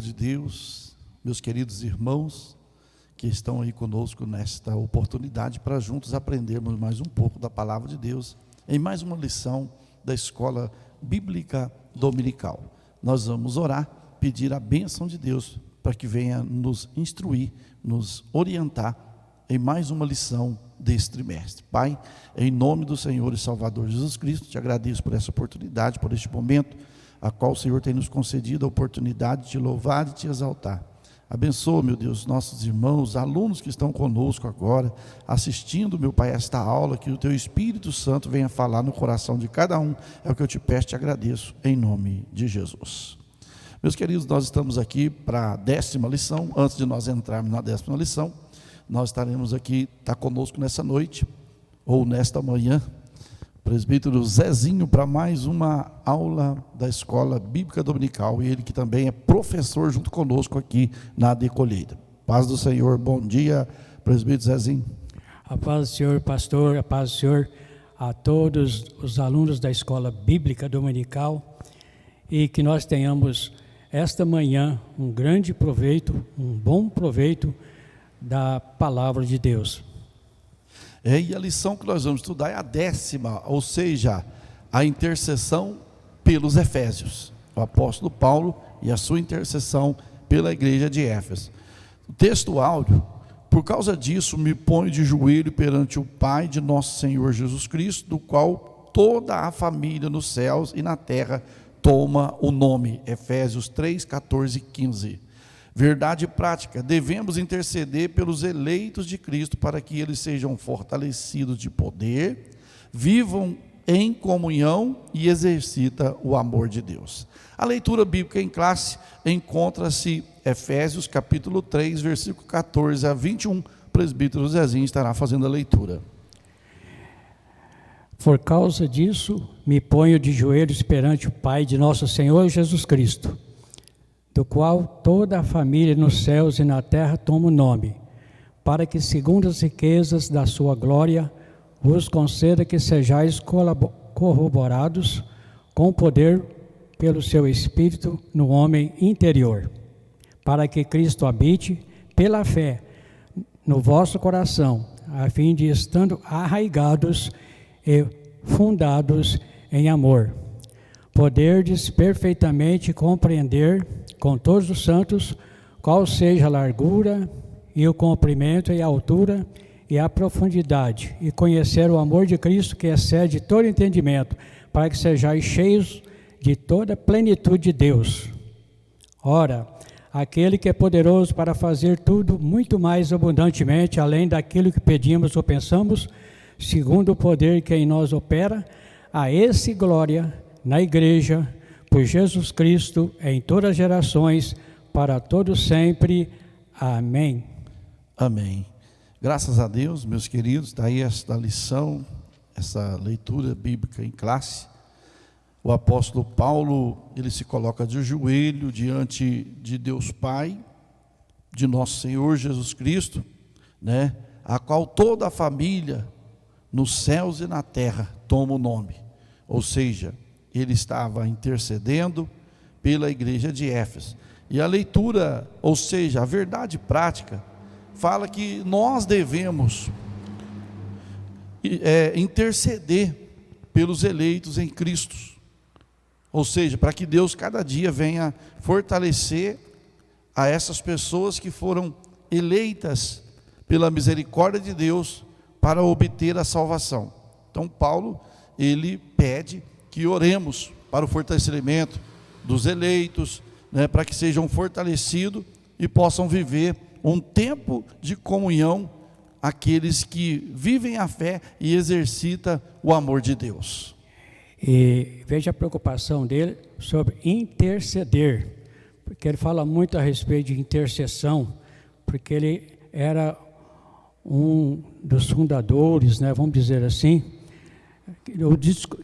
de Deus, meus queridos irmãos que estão aí conosco nesta oportunidade para juntos aprendermos mais um pouco da palavra de Deus em mais uma lição da Escola Bíblica Dominical. Nós vamos orar, pedir a bênção de Deus para que venha nos instruir, nos orientar em mais uma lição deste trimestre. Pai, em nome do Senhor e Salvador Jesus Cristo, te agradeço por essa oportunidade, por este momento, a qual o Senhor tem nos concedido a oportunidade de te louvar e te exaltar. Abençoa, meu Deus, nossos irmãos, alunos que estão conosco agora, assistindo, meu Pai, esta aula, que o Teu Espírito Santo venha falar no coração de cada um, é o que eu te peço e te agradeço, em nome de Jesus. Meus queridos, nós estamos aqui para a 10ª lição. Antes de nós entrarmos na 10ª lição, nós estaremos aqui, está conosco nessa noite, ou nesta manhã, o presbítero Zezinho, para mais uma aula da Escola Bíblica Dominical, e ele que também é professor junto conosco aqui na AD Colheita. Paz do Senhor, bom dia, presbítero Zezinho. A paz do Senhor, pastor, a paz do Senhor a todos os alunos da Escola Bíblica Dominical, e que nós tenhamos esta manhã um grande proveito, um bom proveito da palavra de Deus. E a lição que nós vamos estudar é a 10ª, ou seja, a intercessão pelos Efésios. O apóstolo Paulo e a sua intercessão pela igreja de Éfeso. O texto áudio: por causa disso me ponho de joelho perante o Pai de nosso Senhor Jesus Cristo, do qual toda a família nos céus e na terra toma o nome. Efésios 3, 14 e 15. Verdade prática: devemos interceder pelos eleitos de Cristo para que eles sejam fortalecidos de poder, vivam em comunhão e exercitem o amor de Deus. A leitura bíblica em classe encontra-se Efésios capítulo 3, versículo 14 a 21. O presbítero Zezinho estará fazendo a leitura. Por causa disso, me ponho de joelhos perante o Pai de nosso Senhor Jesus Cristo, do qual toda a família nos céus e na terra toma o nome, para que, segundo as riquezas da sua glória, vos conceda que sejais corroborados com poder pelo seu Espírito no homem interior, para que Cristo habite pela fé no vosso coração, a fim de, estando arraigados e fundados em amor, poderdes perfeitamente compreender com todos os santos qual seja a largura e o comprimento e a altura e a profundidade, e conhecer o amor de Cristo que excede todo entendimento, para que sejais cheios de toda a plenitude de Deus. Ora, aquele que é poderoso para fazer tudo muito mais abundantemente, além daquilo que pedimos ou pensamos, segundo o poder que em nós opera, a esse glória na igreja, por Jesus Cristo, em todas as gerações, para todos sempre. Amém. Amém. Graças a Deus, meus queridos, está aí esta lição, essa leitura bíblica em classe. O apóstolo Paulo, ele se coloca de joelho diante de Deus Pai, de nosso Senhor Jesus Cristo, né, a qual toda a família nos céus e na terra toma o nome. Ou seja, ele estava intercedendo pela igreja de Éfeso. E a leitura, ou seja, a verdade prática, fala que nós devemos interceder pelos eleitos em Cristo. Ou seja, para que Deus cada dia venha fortalecer a essas pessoas que foram eleitas pela misericórdia de Deus para obter a salvação. Então Paulo, ele pede que oremos para o fortalecimento dos eleitos, né, para que sejam fortalecidos e possam viver um tempo de comunhão, aqueles que vivem a fé e exercitam o amor de Deus. E veja a preocupação dele sobre interceder, porque ele fala muito a respeito de intercessão, porque ele era um dos fundadores, né, vamos dizer assim,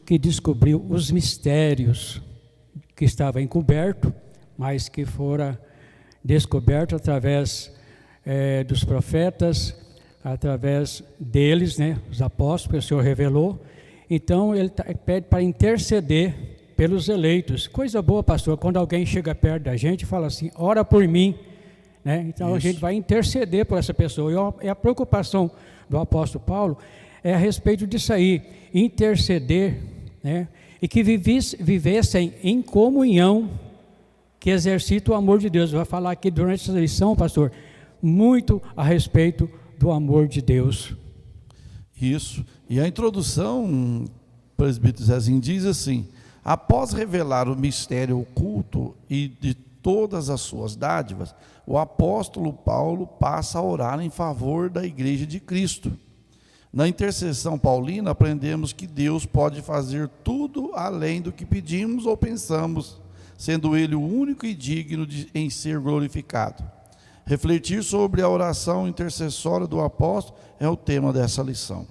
que descobriu os mistérios que estavam encobertos, mas que foram descobertos através dos profetas, através deles, né, os apóstolos, que o Senhor revelou. Então ele pede para interceder pelos eleitos. Coisa boa, pastor, quando alguém chega perto da gente e fala assim, ora por mim, né? Então a gente vai interceder por essa pessoa. E a preocupação do apóstolo Paulo é a respeito disso aí, interceder, né? E que vivessem em comunhão, que exercita o amor de Deus. Vai falar aqui durante essa lição, pastor, muito a respeito do amor de Deus. Isso. E a introdução, o presbítero Zezinho diz assim: após revelar o mistério oculto e de todas as suas dádivas, o apóstolo Paulo passa a orar em favor da igreja de Cristo. Na intercessão paulina, aprendemos que Deus pode fazer tudo além do que pedimos ou pensamos, sendo Ele o único e digno em ser glorificado. Refletir sobre a oração intercessória do apóstolo é o tema dessa lição.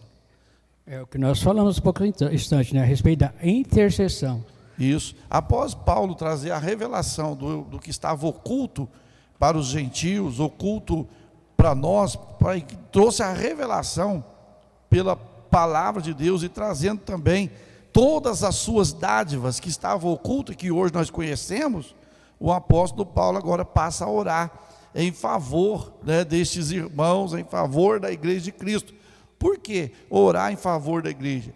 É o que nós falamos um pouco instante, né, a respeito da intercessão. Isso. Após Paulo trazer a revelação do que estava oculto para os gentios, oculto para nós, trouxe a revelação pela palavra de Deus e trazendo também todas as suas dádivas que estavam ocultas, que hoje nós conhecemos, o apóstolo Paulo agora passa a orar em favor, né, destes irmãos, em favor da igreja de Cristo. Por que orar em favor da igreja?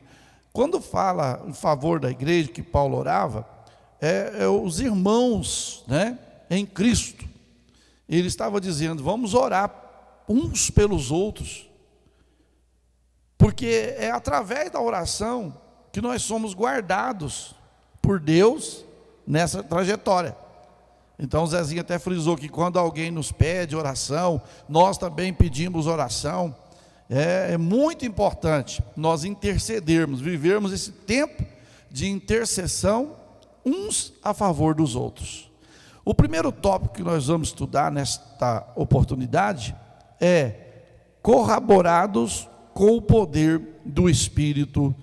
Quando fala em favor da igreja, que Paulo orava, os irmãos, né, em Cristo. Ele estava dizendo, vamos orar uns pelos outros, porque é através da oração que nós somos guardados por Deus nessa trajetória. Então o Zezinho até frisou que quando alguém nos pede oração, nós também pedimos oração. É muito importante nós intercedermos, vivermos esse tempo de intercessão uns a favor dos outros. O primeiro tópico que nós vamos estudar nesta oportunidade é corroborados com o poder do Espírito.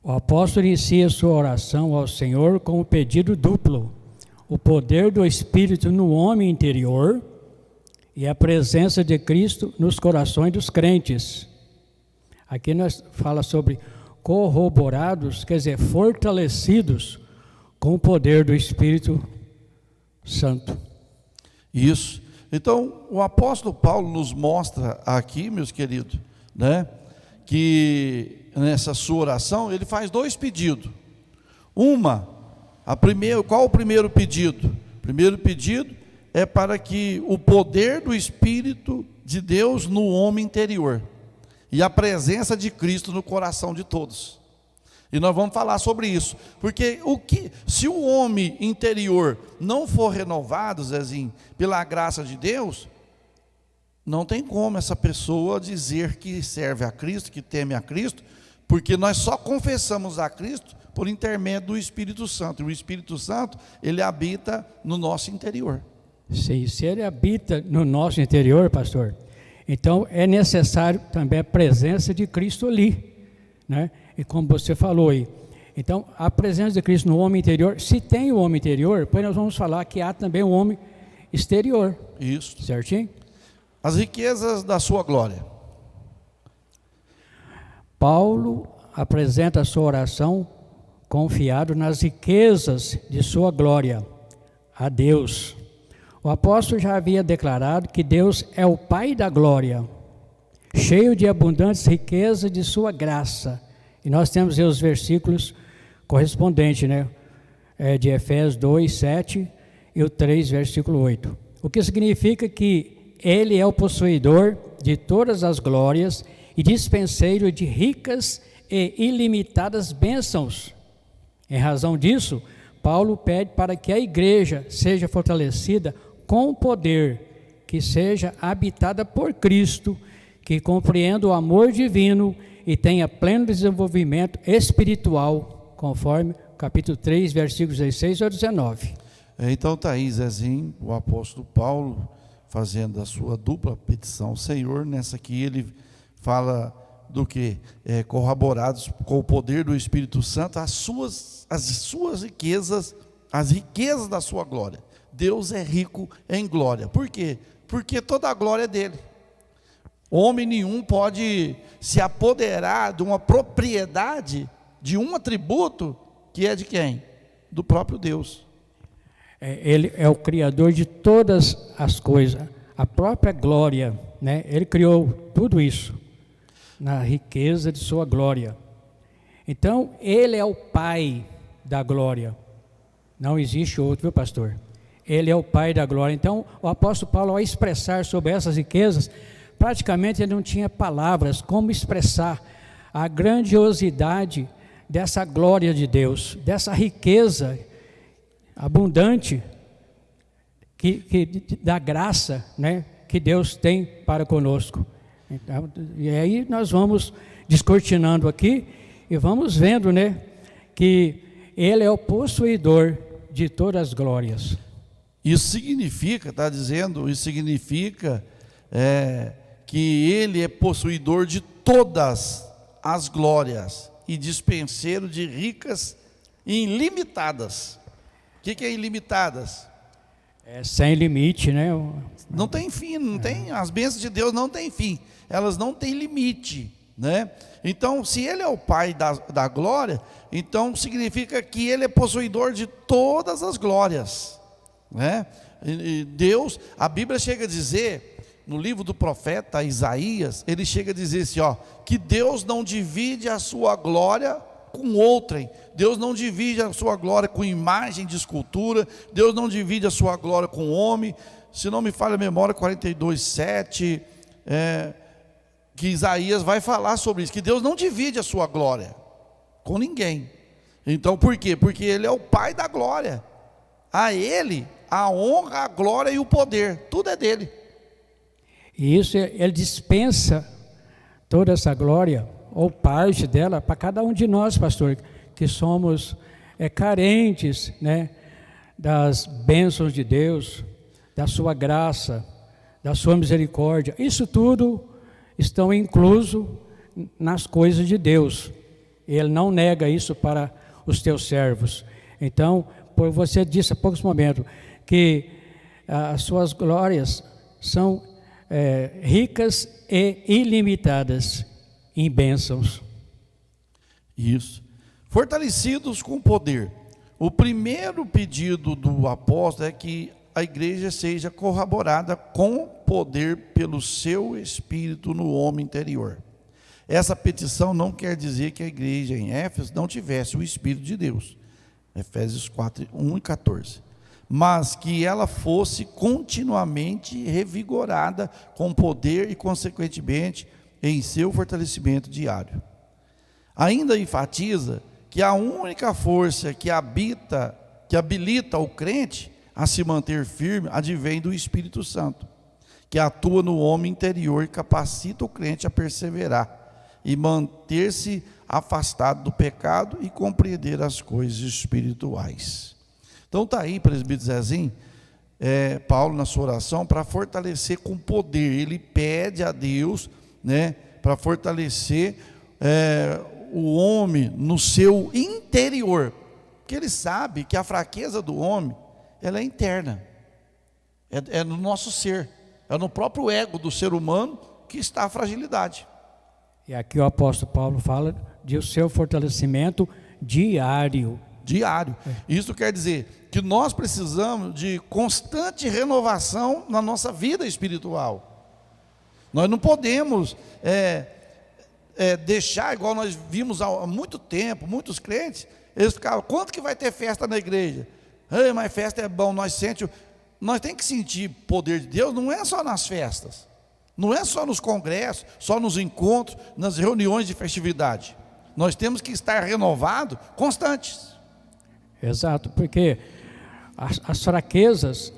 O apóstolo inicia sua oração ao Senhor com um pedido duplo: o poder do Espírito no homem interior e a presença de Cristo nos corações dos crentes. Aqui nós fala sobre corroborados, quer dizer, fortalecidos com o poder do Espírito Santo. Isso. Então, o apóstolo Paulo nos mostra aqui, meus queridos, né, que nessa sua oração ele faz dois pedidos. Qual o primeiro pedido? O primeiro pedido é para que o poder do Espírito de Deus no homem interior e a presença de Cristo no coração de todos. E nós vamos falar sobre isso, porque se o homem interior não for renovado, Zezinho, pela graça de Deus, não tem como essa pessoa dizer que serve a Cristo, que teme a Cristo, porque nós só confessamos a Cristo por intermédio do Espírito Santo. E o Espírito Santo, ele habita no nosso interior. Sim, se ele habita no nosso interior, pastor, então é necessário também a presença de Cristo ali, né? E como você falou aí, então a presença de Cristo no homem interior, se tem o homem interior, depois nós vamos falar que há também o homem exterior. Isso. Certinho? As riquezas da sua glória. Paulo apresenta a sua oração confiado nas riquezas de sua glória a Deus. O apóstolo já havia declarado que Deus é o Pai da glória, cheio de abundantes riquezas de sua graça. E nós temos aí os versículos correspondentes, né? De Efésios 2, 7 e o 3, versículo 8. O que significa que Ele é o possuidor de todas as glórias e dispenseiro de ricas e ilimitadas bênçãos. Em razão disso, Paulo pede para que a igreja seja fortalecida com poder, que seja habitada por Cristo, que compreenda o amor divino e tenha pleno desenvolvimento espiritual, conforme capítulo 3, versículos 16 a 19. Então está aí, Zezinho, o apóstolo Paulo, fazendo a sua dupla petição ao Senhor. Nessa aqui ele fala do que? Corroborados com o poder do Espírito Santo, as suas riquezas, as riquezas da sua glória. Deus é rico em glória. Por quê? Porque toda a glória é dele. Homem nenhum pode se apoderar de uma propriedade de um atributo que é de quem? Do próprio Deus. Ele é o Criador de todas as coisas, a própria glória, né? Ele criou tudo isso na riqueza de sua glória. Então, Ele é o Pai da glória. Não existe outro, viu, pastor? Ele é o Pai da glória. Então, o apóstolo Paulo, ao expressar sobre essas riquezas, praticamente ele não tinha palavras como expressar a grandiosidade dessa glória de Deus, dessa riqueza abundante da graça, né, que Deus tem para conosco. Então, e aí nós vamos descortinando aqui e vamos vendo, né, que Ele é o possuidor de todas as glórias. Isso significa, está dizendo, isso significa que Ele é possuidor de todas as glórias e dispenseiro de ricas e ilimitadas. O que é ilimitadas? É sem limite, né? Não tem fim, não tem, as bênçãos de Deus não têm fim, elas não têm limite, né? Então, se Ele é o Pai da glória, então significa que Ele é possuidor de todas as glórias, né? E Deus, a Bíblia chega a dizer, no livro do profeta Isaías, ele chega a dizer assim, ó, que Deus não divide a sua glória com outrem, Deus não divide a sua glória com imagem de escultura, Deus não divide a sua glória com homem. Se não me falha a memória, 42:7, que Isaías vai falar sobre isso, que Deus não divide a sua glória com ninguém. Então por quê? Porque Ele é o Pai da glória, a Ele a honra, a glória e o poder, tudo é dele. E isso Ele dispensa toda essa glória, ou parte dela, para cada um de nós, pastor, que somos carentes, né, das bênçãos de Deus, da sua graça, da sua misericórdia. Isso tudo estão incluso nas coisas de Deus. Ele não nega isso para os teus servos. Então, você disse há poucos momentos que as suas glórias são ricas e ilimitadas em bênçãos. Isso. Fortalecidos com poder. O primeiro pedido do apóstolo é que a igreja seja corroborada com poder pelo seu Espírito no homem interior. Essa petição não quer dizer que a igreja em Éfeso não tivesse o Espírito de Deus, Efésios 4:1-14, mas que ela fosse continuamente revigorada com poder e consequentemente em seu fortalecimento diário. Ainda enfatiza que a única força que habilita o crente a se manter firme advém do Espírito Santo, que atua no homem interior e capacita o crente a perseverar e manter-se afastado do pecado e compreender as coisas espirituais. Então está aí, presbítero Zezinho, Paulo na sua oração para fortalecer com poder. Ele pede a Deus, né, para fortalecer o homem no seu interior, porque ele sabe que a fraqueza do homem, ela é interna, é no nosso ser, é no próprio ego do ser humano que está a fragilidade. E aqui o apóstolo Paulo fala de o seu fortalecimento diário. Isso quer dizer que nós precisamos de constante renovação na nossa vida espiritual. Nós não podemos deixar, igual nós vimos há muito tempo, muitos crentes, eles ficavam, quanto que vai ter festa na igreja? Mas festa é bom, nós temos que sentir o poder de Deus, não é só nas festas, não é só nos congressos, só nos encontros, nas reuniões de festividade. Nós temos que estar renovados, constantes. Exato, porque as fraquezas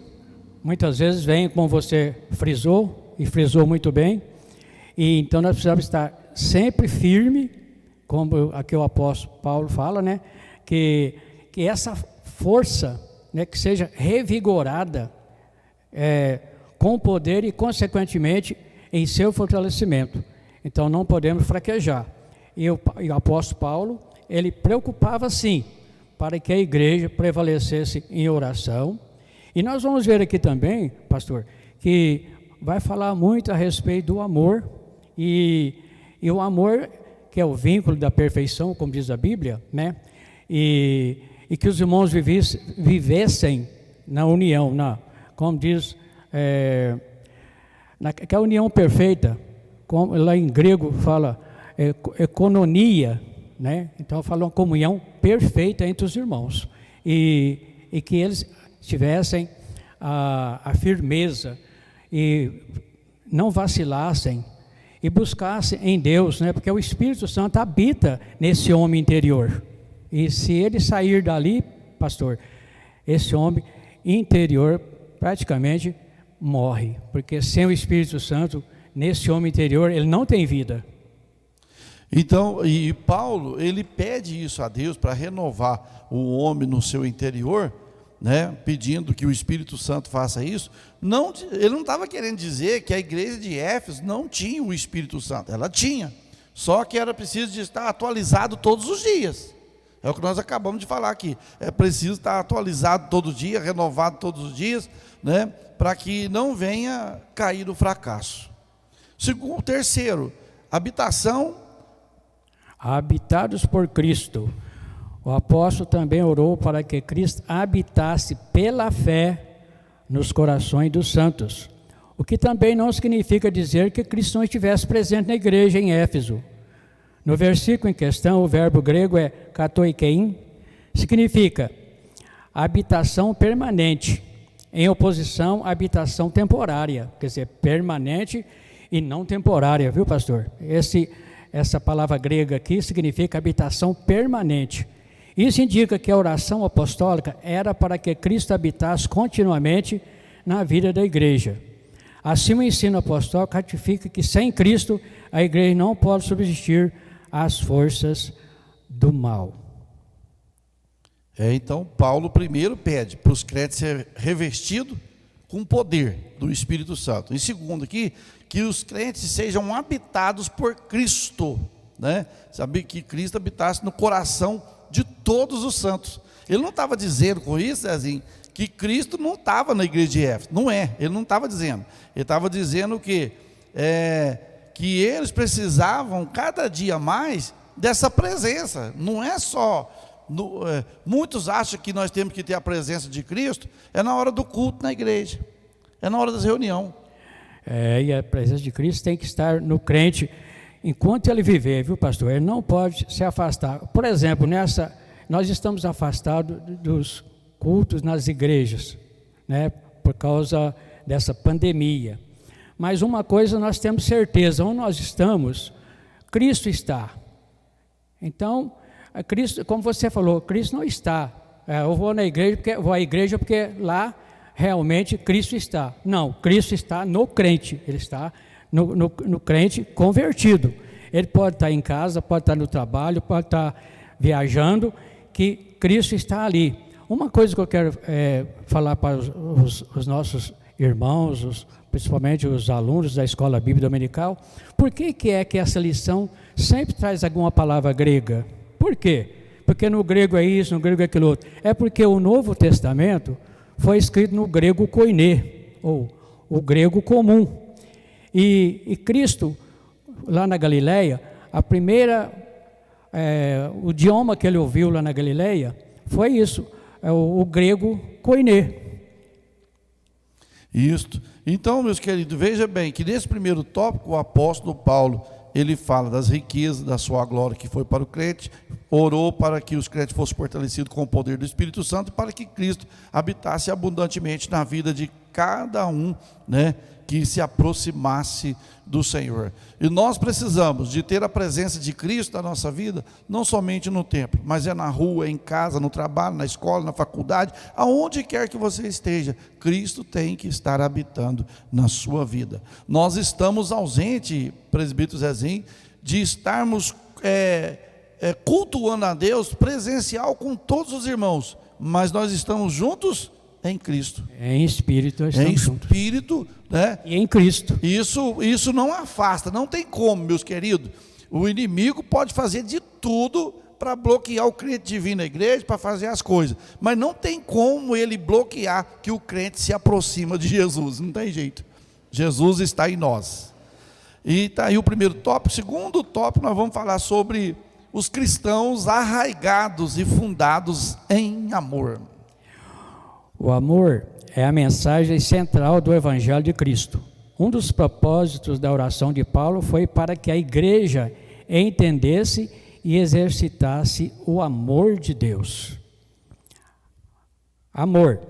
muitas vezes vêm, como você frisou, e frisou muito bem, e então nós precisamos estar sempre firme, como aqui o apóstolo Paulo fala, né, que essa força, né, que seja revigorada com poder e consequentemente em seu fortalecimento. Então não podemos fraquejar. E o apóstolo Paulo, ele preocupava sim, para que a igreja prevalecesse em oração. E nós vamos ver aqui também, pastor, que vai falar muito a respeito do amor, e o amor que é o vínculo da perfeição, como diz a Bíblia, né? E que os irmãos vivessem na união, como diz, que a união perfeita, como lá em grego fala, economia, né? Então fala uma comunhão perfeita entre os irmãos, e que eles tivessem a firmeza e não vacilassem e buscassem em Deus, né? Porque o Espírito Santo habita nesse homem interior, e se ele sair dali, pastor, esse homem interior praticamente morre, porque sem o Espírito Santo nesse homem interior ele não tem vida. Então, e Paulo, ele pede isso a Deus para renovar o homem no seu interior, né, pedindo que o Espírito Santo faça isso. Não, ele não estava querendo dizer que a igreja de Éfeso não tinha o Espírito Santo, ela tinha, só que era preciso de estar atualizado todos os dias. É o que nós acabamos de falar aqui, é preciso estar atualizado todo dia, renovado todos os dias, né, para que não venha cair no fracasso. Segundo, terceiro, habitação. Habitados por Cristo. O apóstolo também orou para que Cristo habitasse pela fé nos corações dos santos, o que também não significa dizer que Cristo não estivesse presente na igreja em Éfeso. No versículo em questão, o verbo grego é katoikein, significa habitação permanente, em oposição à habitação temporária, quer dizer, permanente e não temporária, viu, pastor? Essa palavra grega aqui significa habitação permanente. Isso indica que a oração apostólica era para que Cristo habitasse continuamente na vida da igreja. Assim, o ensino apostólico ratifica que sem Cristo a igreja não pode subsistir às forças do mal. Então, Paulo primeiro pede para os crentes ser revestidos com o poder do Espírito Santo. E segundo aqui, que os crentes sejam habitados por Cristo, né? Saber que Cristo habitasse no coração de todos os santos. Ele não estava dizendo com isso, Zezinho, que Cristo não estava na igreja de Éfeso. Não é, ele não estava dizendo. Ele estava dizendo que eles precisavam cada dia mais dessa presença. Não é só... muitos acham que nós temos que ter a presença de Cristo na hora do culto na igreja, na hora das reuniões. E a presença de Cristo tem que estar no crente enquanto ele viver, viu, pastor? Ele não pode se afastar. Por exemplo, nós estamos afastados dos cultos nas igrejas, né, por causa dessa pandemia. Mas uma coisa nós temos certeza, onde nós estamos, Cristo está. Então, Cristo, como você falou, Cristo não está. Eu vou à igreja porque lá realmente Cristo está. Não, Cristo está no crente, ele está no crente convertido. Ele pode estar em casa, pode estar no trabalho, pode estar viajando, que Cristo está ali. Uma coisa que eu quero falar para os nossos irmãos, principalmente os alunos da Escola Bíblica Dominical, por que é que essa lição sempre traz alguma palavra grega? Por quê? Porque no grego é isso, no grego é aquilo outro. É porque o Novo Testamento foi escrito no grego koiné, ou o grego comum. E Cristo, lá na Galileia, o idioma que ele ouviu lá na Galileia foi isso, o grego koiné. Isso. Então, meus queridos, veja bem que nesse primeiro tópico, o apóstolo Paulo, ele fala das riquezas da sua glória que foi para o crente, orou para que os crentes fossem fortalecidos com o poder do Espírito Santo, para que Cristo habitasse abundantemente na vida de cada um, né, que se aproximasse do Senhor. E nós precisamos de ter a presença de Cristo na nossa vida, não somente no templo, mas na rua, em casa, no trabalho, na escola, na faculdade, aonde quer que você esteja, Cristo tem que estar habitando na sua vida. Nós estamos ausentes, presbítero Zezinho, de estarmos cultuando a Deus presencial com todos os irmãos, mas nós estamos juntos em Cristo. Em espírito, estamos juntos. Em espírito, né? E em Cristo. Isso não afasta, não tem como, meus queridos. O inimigo pode fazer de tudo para bloquear o crente de vir na igreja, para fazer as coisas, mas não tem como ele bloquear que o crente se aproxima de Jesus, não tem jeito. Jesus está em nós. E está aí o primeiro tópico. Segundo tópico, nós vamos falar sobre os cristãos arraigados e fundados em amor. O amor é a mensagem central do Evangelho de Cristo. Um dos propósitos da oração de Paulo foi para que a igreja entendesse e exercitasse o amor de Deus. Amor,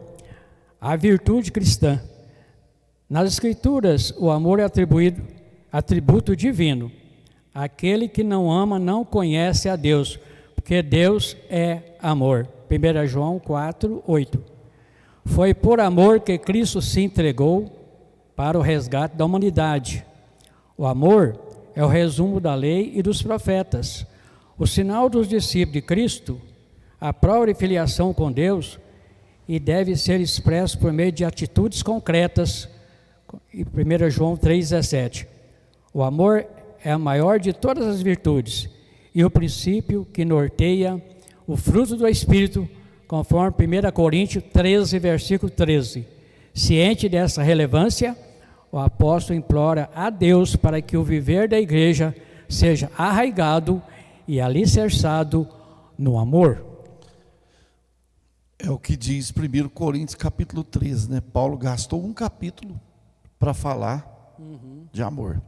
a virtude cristã. Nas Escrituras, o amor é atributo divino. Aquele que não ama não conhece a Deus, porque Deus é amor. 1 João 4, 8. Foi por amor que Cristo se entregou para o resgate da humanidade. O amor é o resumo da lei e dos profetas. O sinal dos discípulos de Cristo, a própria filiação com Deus, e deve ser expresso por meio de atitudes concretas. 1 João 3,17. O amor é a maior de todas as virtudes e o princípio que norteia o fruto do Espírito, conforme 1 Coríntios 13, versículo 13. Ciente dessa relevância, o apóstolo implora a Deus para que o viver da igreja seja arraigado e alicerçado no amor. É o que diz 1 Coríntios capítulo 13, né? Paulo gastou um capítulo para falar de amor.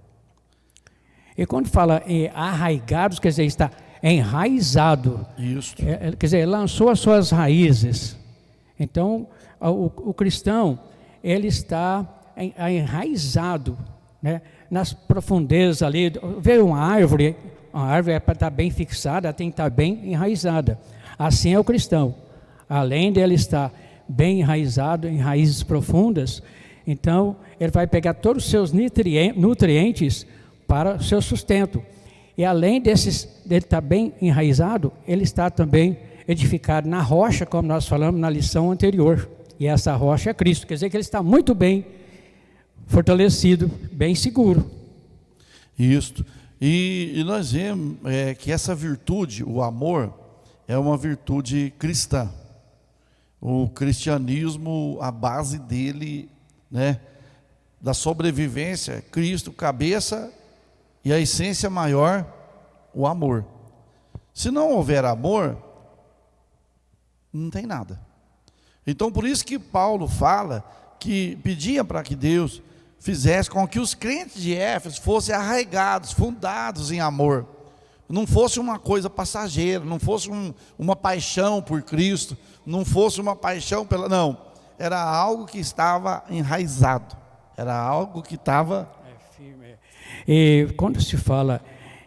E quando fala em arraigados, quer dizer, está enraizado. Isso. Quer dizer, lançou as suas raízes. Então, o cristão, ele está enraizado, né, nas profundezas ali. Vê uma árvore é para estar bem fixada, ela tem que estar bem enraizada. Assim é o cristão. Além dele estar bem enraizado em raízes profundas, então ele vai pegar todos os seus nutrientes para o seu sustento. E além dele estar bem enraizado, ele está também edificado na rocha, como nós falamos na lição anterior. E essa rocha é Cristo. Quer dizer que ele está muito bem fortalecido, bem seguro. Isso. E nós vemos que essa virtude, o amor, é uma virtude cristã. O cristianismo, a base dele, né, da sobrevivência, Cristo, cabeça, e a essência maior, o amor. Se não houver amor, não tem nada. Então, por isso que Paulo fala que pedia para que Deus fizesse com que os crentes de Éfeso fossem arraigados, fundados em amor. Não fosse uma coisa passageira, não fosse uma paixão por Cristo, não fosse uma paixão pela... Não, era algo que estava enraizado, era algo que estava... firme. E quando se fala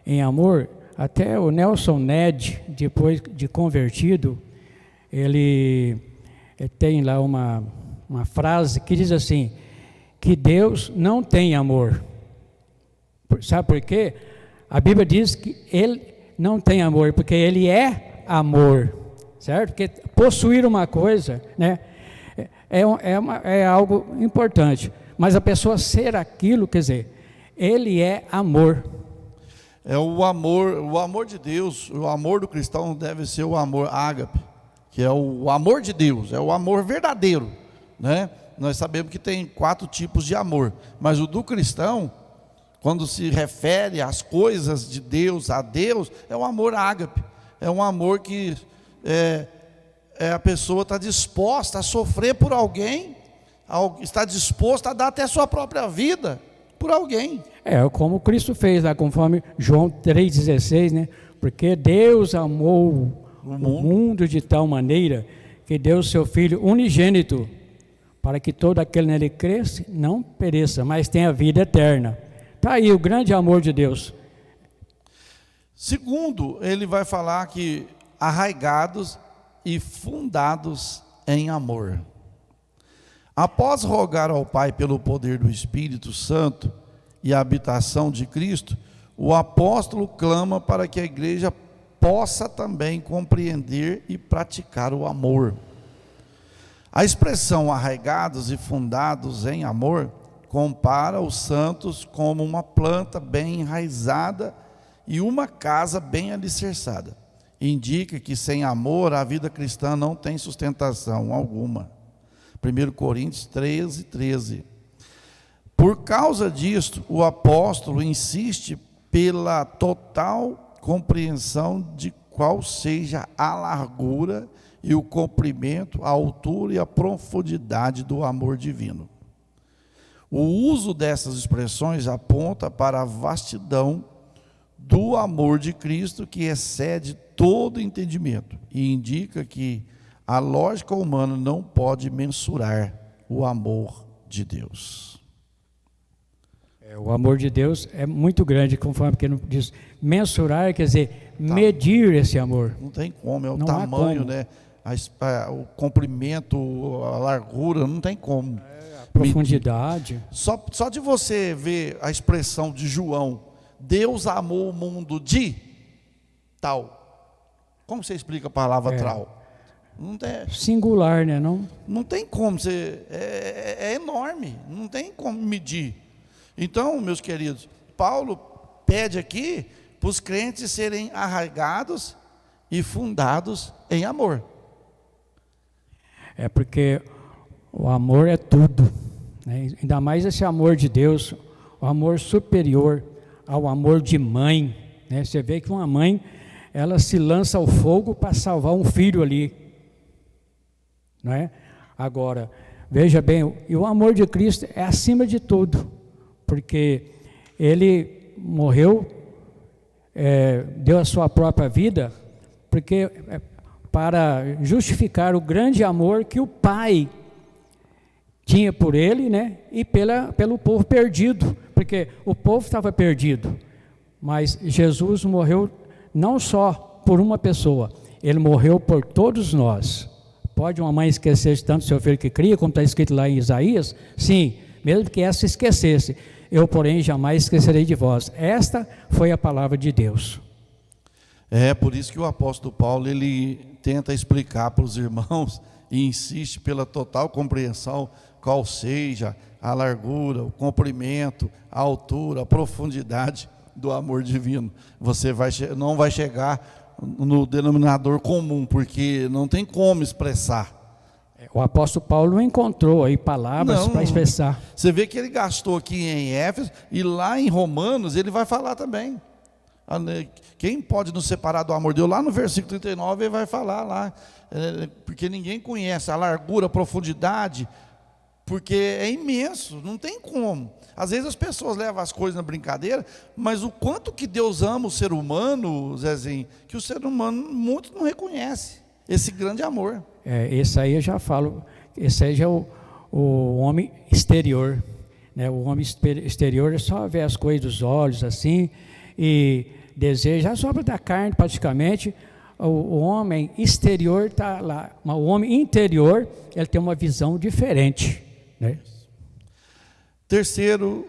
em amor, até o Nelson Ned, depois de convertido, ele tem lá uma frase que diz assim, que Deus não tem amor. Sabe por quê? A Bíblia diz que Ele não tem amor, porque Ele é amor, certo? Porque possuir uma coisa, né, é algo importante, mas a pessoa ser aquilo, quer dizer, Ele é amor. É o amor de Deus, o amor do cristão deve ser o amor ágape, que é o amor de Deus, é o amor verdadeiro, né? Nós sabemos que tem 4 tipos de amor, mas o do cristão, quando se refere às coisas de Deus, a Deus, é o amor ágape, é um amor que a pessoa está disposta a sofrer por alguém, está disposta a dar até a sua própria vida por alguém. É como Cristo fez lá, conforme João 3,16, né? Porque Deus amou o mundo de tal maneira que deu o seu Filho unigênito, para que todo aquele nele cresça, não pereça, mas tenha vida eterna. Está aí o grande amor de Deus. Segundo, ele vai falar que arraigados e fundados em amor. Após rogar ao Pai pelo poder do Espírito Santo e a habitação de Cristo, o apóstolo clama para que a igreja possa também compreender e praticar o amor. A expressão arraigados e fundados em amor compara os santos como uma planta bem enraizada e uma casa bem alicerçada. Indica que sem amor a vida cristã não tem sustentação alguma. 1 Coríntios 13, 13. Por causa disto, o apóstolo insiste pela total compreensão de qual seja a largura e o comprimento, a altura e a profundidade do amor divino. O uso dessas expressões aponta para a vastidão do amor de Cristo, que excede todo entendimento, e indica que a lógica humana não pode mensurar o amor de Deus. O amor de Deus é muito grande, conforme que diz, mensurar, quer dizer, medir esse amor. Não tem como, é o Não tamanho, né? O comprimento, a largura, não tem como. A profundidade. Só de você ver a expressão de João, Deus amou o mundo de tal. Como você explica a palavra tal? Não tem, singular, né? Não tem como, é enorme, não tem como medir. Então, meus queridos, Paulo pede aqui para os crentes serem arraigados e fundados em amor. É porque o amor é tudo, né? Ainda mais esse amor de Deus, o amor superior ao amor de mãe, né? Você vê que uma mãe, ela se lança ao fogo para salvar um filho ali, não é? Agora, veja bem, e o amor de Cristo é acima de tudo, porque ele morreu, deu a sua própria vida, porque para justificar o grande amor que o Pai tinha por ele, né? E pelo povo perdido, porque o povo estava perdido, mas Jesus morreu não só por uma pessoa, ele morreu por todos nós. Pode uma mãe esquecer de tanto seu filho que cria, como está escrito lá em Isaías? Sim, mesmo que essa esquecesse. Eu, porém, jamais esquecerei de vós. Esta foi a palavra de Deus. É por isso que o apóstolo Paulo, ele tenta explicar para os irmãos e insiste pela total compreensão, qual seja a largura, o comprimento, a altura, a profundidade do amor divino. Você não vai chegar no denominador comum, porque não tem como expressar. O apóstolo Paulo não encontrou aí palavras para expressar. Você vê que ele gastou aqui em Éfeso, e lá em Romanos ele vai falar também. Quem pode nos separar do amor de Deus? Lá no versículo 39 ele vai falar lá, porque ninguém conhece a largura, a profundidade, porque é imenso, não tem como. Às vezes as pessoas levam as coisas na brincadeira, mas o quanto que Deus ama o ser humano, Zezinho, que o ser humano muito não reconhece esse grande amor. Esse aí eu já falo, esse aí já é o homem exterior, né? O homem exterior é só ver as coisas dos olhos assim, e deseja a sobra da carne praticamente. O homem exterior está lá, mas o homem interior, ele tem uma visão diferente, né? Terceiro,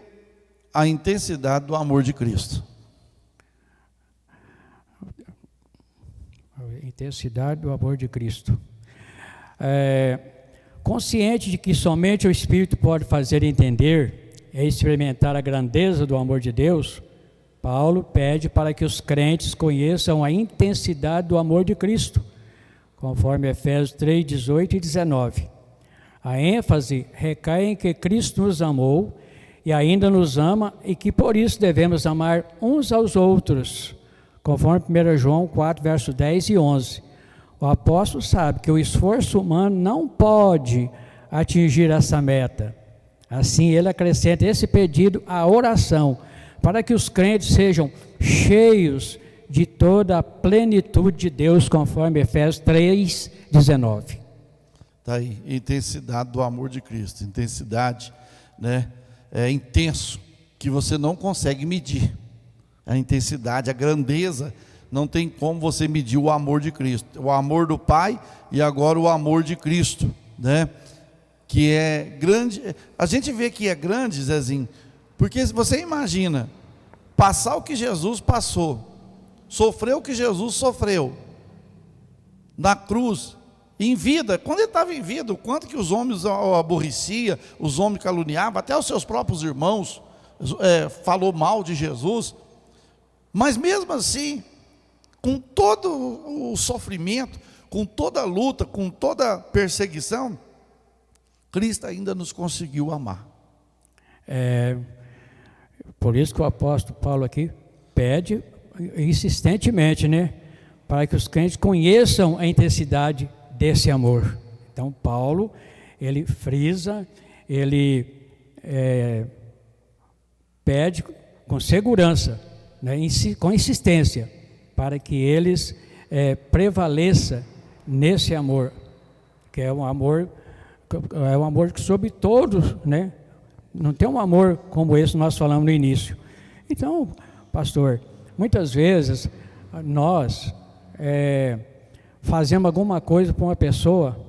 a intensidade do amor de Cristo. A intensidade do amor de Cristo. Consciente de que somente o Espírito pode fazer entender e experimentar a grandeza do amor de Deus, Paulo pede para que os crentes conheçam a intensidade do amor de Cristo, conforme Efésios 3, 18 e 19. A ênfase recai em que Cristo nos amou e ainda nos ama, e que por isso devemos amar uns aos outros, conforme 1 João 4, versos 10 e 11. O apóstolo sabe que o esforço humano não pode atingir essa meta. Assim, ele acrescenta esse pedido à oração, para que os crentes sejam cheios de toda a plenitude de Deus, conforme Efésios 3, 19. Está aí, intensidade do amor de Cristo. Intensidade, né? É intenso, que você não consegue medir. A intensidade, a grandeza, não tem como você medir o amor de Cristo. O amor do Pai e agora o amor de Cristo, né? Que é grande. A gente vê que é grande, Zezinho, porque se você imagina passar o que Jesus passou, sofrer o que Jesus sofreu na cruz, em vida, quando ele estava em vida, o quanto que os homens o aborrecia, os homens caluniavam, até os seus próprios irmãos falou mal de Jesus, mas mesmo assim, com todo o sofrimento, com toda a luta, com toda a perseguição, Cristo ainda nos conseguiu amar. Por isso que o apóstolo Paulo aqui pede insistentemente, né, para que os crentes conheçam a intensidade desse amor. Então Paulo, ele frisa, ele pede com segurança, né, com insistência, para que eles prevaleçam nesse amor, que é um amor que sobre todos, né? Não tem um amor como esse que nós falamos no início. Então, pastor, muitas vezes nós fazemos alguma coisa para uma pessoa,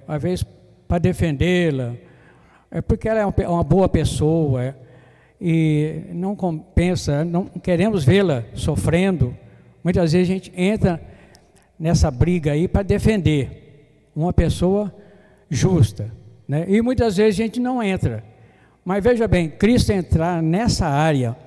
às vezes para defendê-la, porque ela é uma boa pessoa, e não compensa, não queremos vê-la sofrendo. Muitas vezes a gente entra nessa briga aí para defender uma pessoa justa, né? E muitas vezes a gente não entra. Mas veja bem, Cristo entrar nessa área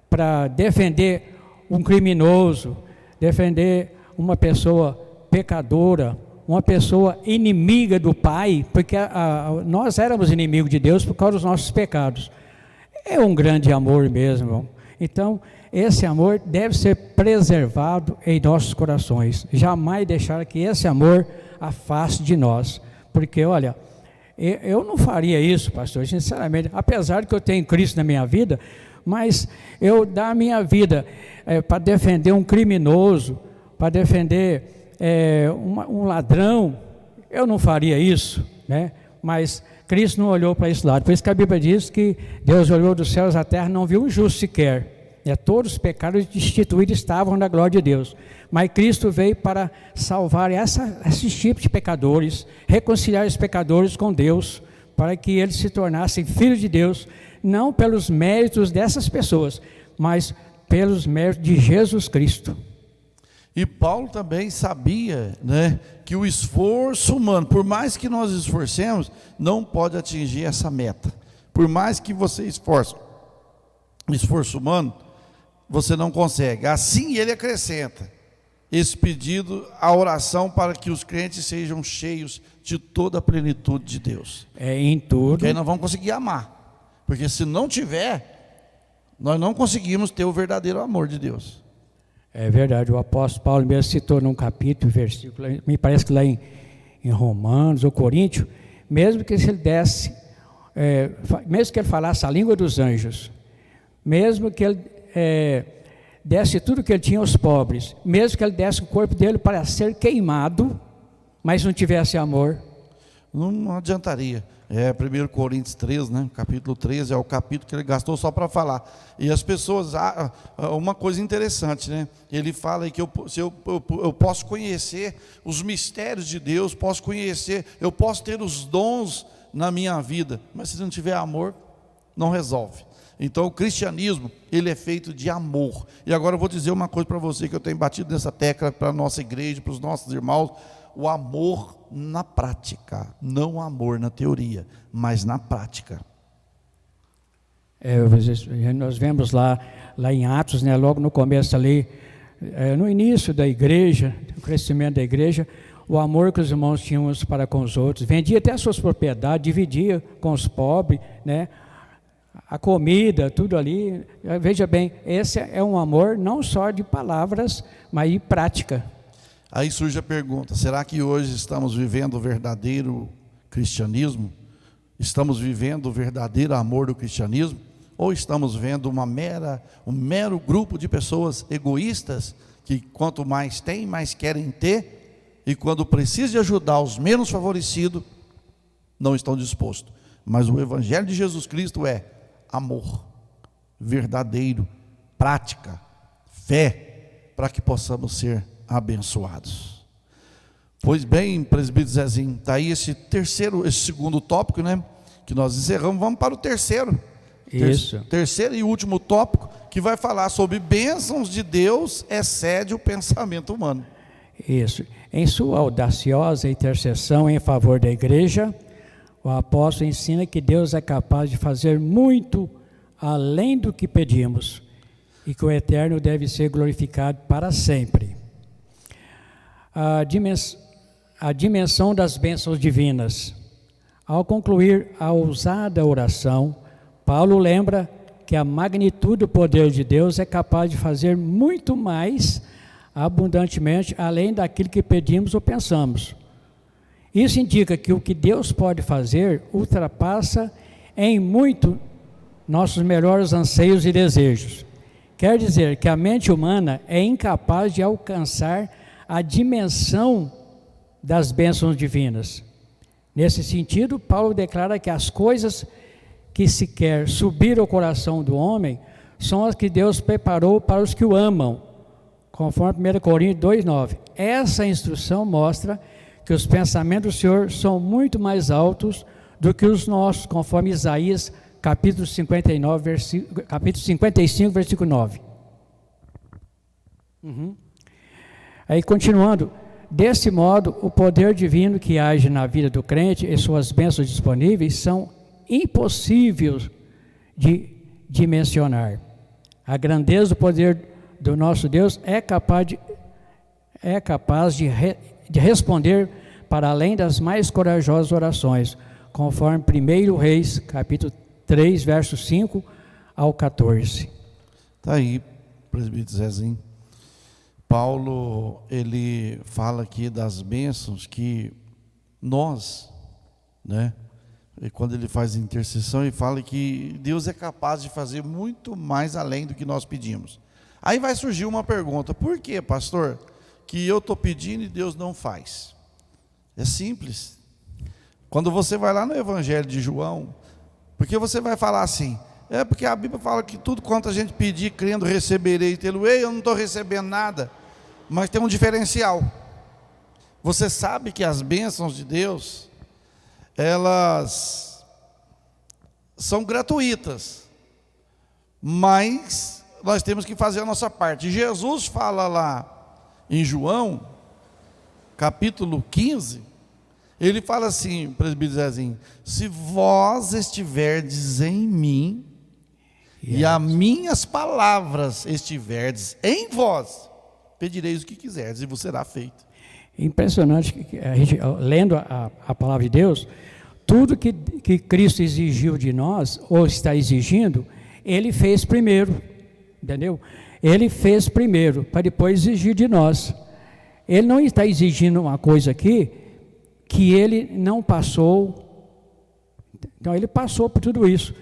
para defender um criminoso, defender uma pessoa pecadora, uma pessoa inimiga do Pai, porque nós éramos inimigos de Deus por causa dos nossos pecados. É um grande amor mesmo, irmão. Então, esse amor deve ser preservado em nossos corações. Jamais deixar que esse amor afaste de nós. Porque, olha, eu não faria isso, pastor, sinceramente. Apesar de que eu tenho Cristo na minha vida, mas eu dar a minha vida para defender um criminoso, para defender um ladrão, eu não faria isso, né? Mas Cristo não olhou para esse lado. Por isso que a Bíblia diz que Deus olhou dos céus à terra e não viu um justo sequer. Todos os pecados destituídos estavam na glória de Deus. Mas Cristo veio para salvar esses tipos de pecadores, reconciliar os pecadores com Deus, para que eles se tornassem filhos de Deus, não pelos méritos dessas pessoas, mas pelos méritos de Jesus Cristo. E Paulo também sabia, né, que o esforço humano, por mais que nós esforcemos, não pode atingir essa meta. Por mais que você esforce, esforço humano, você não consegue. Assim ele acrescenta esse pedido, a oração para que os crentes sejam cheios de toda a plenitude de Deus. Em tudo. Porque aí nós vamos conseguir amar. Porque se não tiver, nós não conseguimos ter o verdadeiro amor de Deus. É verdade, o apóstolo Paulo mesmo citou num capítulo, versículo, me parece que lá em Romanos ou Coríntios, mesmo que ele desse, mesmo que ele falasse a língua dos anjos, mesmo que ele desse tudo que ele tinha aos pobres, mesmo que ele desse o corpo dele para ser queimado, mas não tivesse amor, não adiantaria. 1 Coríntios 13, né? Capítulo 13 é o capítulo que ele gastou só para falar. E as pessoas, uma coisa interessante, né? Ele fala que eu posso conhecer os mistérios de Deus, eu posso ter os dons na minha vida, mas se não tiver amor, não resolve. Então o cristianismo, ele é feito de amor. E agora eu vou dizer uma coisa para você, que eu tenho batido nessa tecla para a nossa igreja, para os nossos irmãos: o amor na prática, não o amor na teoria, mas na prática. Nós vemos lá em Atos, né, logo no começo ali, no início da igreja, o crescimento da igreja, o amor que os irmãos tinham uns para com os outros, vendia até as suas propriedades, dividia com os pobres, né, a comida, tudo ali. Veja bem, esse é um amor não só de palavras, mas de prática. Aí surge a pergunta: será que hoje estamos vivendo o verdadeiro cristianismo? Estamos vivendo o verdadeiro amor do cristianismo? Ou estamos vendo um mero grupo de pessoas egoístas, que quanto mais tem, mais querem ter, e quando precisa de ajudar os menos favorecidos, não estão dispostos? Mas o Evangelho de Jesus Cristo é amor verdadeiro, prática, fé, para que possamos ser abençoados. Pois bem, presbítero Zezinho, está aí esse segundo tópico, né, que nós encerramos. Vamos para o terceiro. Isso. Terceiro e último tópico, que vai falar sobre bênçãos de Deus excede o pensamento humano. Isso. Em sua audaciosa intercessão em favor da igreja, o apóstolo ensina que Deus é capaz de fazer muito além do que pedimos e que o Eterno deve ser glorificado para sempre. A dimensão das bênçãos divinas. Ao concluir a ousada oração, Paulo lembra que a magnitude do poder de Deus é capaz de fazer muito mais abundantemente, além daquilo que pedimos ou pensamos. Isso indica que o que Deus pode fazer ultrapassa em muito nossos melhores anseios e desejos. Quer dizer que a mente humana é incapaz de alcançar a dimensão das bênçãos divinas. Nesse sentido, Paulo declara que as coisas que se quer subir ao coração do homem são as que Deus preparou para os que o amam, conforme 1 Coríntios 2,9. Essa instrução mostra que os pensamentos do Senhor são muito mais altos do que os nossos, conforme Isaías capítulo 55, versículo 9. Aí continuando, desse modo, o poder divino que age na vida do crente e suas bênçãos disponíveis são impossíveis de dimensionar. A grandeza do poder do nosso Deus é capaz de responder para além das mais corajosas orações, conforme 1 Reis, capítulo 3, versos 5 ao 14. Está aí, presbítero Zezinho. Paulo, ele fala aqui das bênçãos que nós, né? E quando ele faz intercessão, ele fala que Deus é capaz de fazer muito mais além do que nós pedimos. Aí vai surgir uma pergunta: por que, pastor, que eu estou pedindo e Deus não faz? É simples. Quando você vai lá no Evangelho de João, porque você vai falar assim, porque a Bíblia fala que tudo quanto a gente pedir, crendo, receberei e tê-lo-ei, eu não estou recebendo nada, mas tem um diferencial. Você sabe que as bênçãos de Deus, elas são gratuitas, mas nós temos que fazer a nossa parte. Jesus fala lá em João, capítulo 15, ele fala assim, presbítero Zezinho: se vós estiverdes em mim, e as minhas palavras estiverdes em vós, pedireis o que quiserdes e vos será feito. Impressionante que a gente, lendo a palavra de Deus, tudo que Cristo exigiu de nós, ou está exigindo, Ele fez primeiro, entendeu? Ele fez primeiro, para depois exigir de nós. Ele não está exigindo uma coisa aqui que Ele não passou. Então, Ele passou por tudo isso.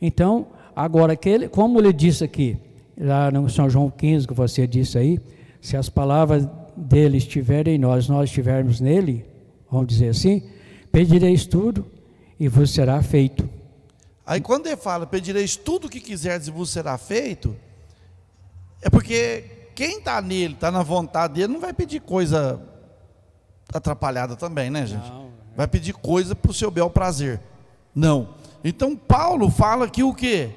Então, agora, como Ele disse aqui, lá no São João 15, que você disse aí, se as palavras dele estiverem em nós, nós estivermos nele, vamos dizer assim, pedireis tudo e vos será feito. Aí quando ele fala, pedireis tudo o que quiserdes e vos será feito, é porque quem está nele, está na vontade dele, não vai pedir coisa atrapalhada também, né, gente? Não. Vai pedir coisa para o seu bel prazer. Não. Então Paulo fala que o quê?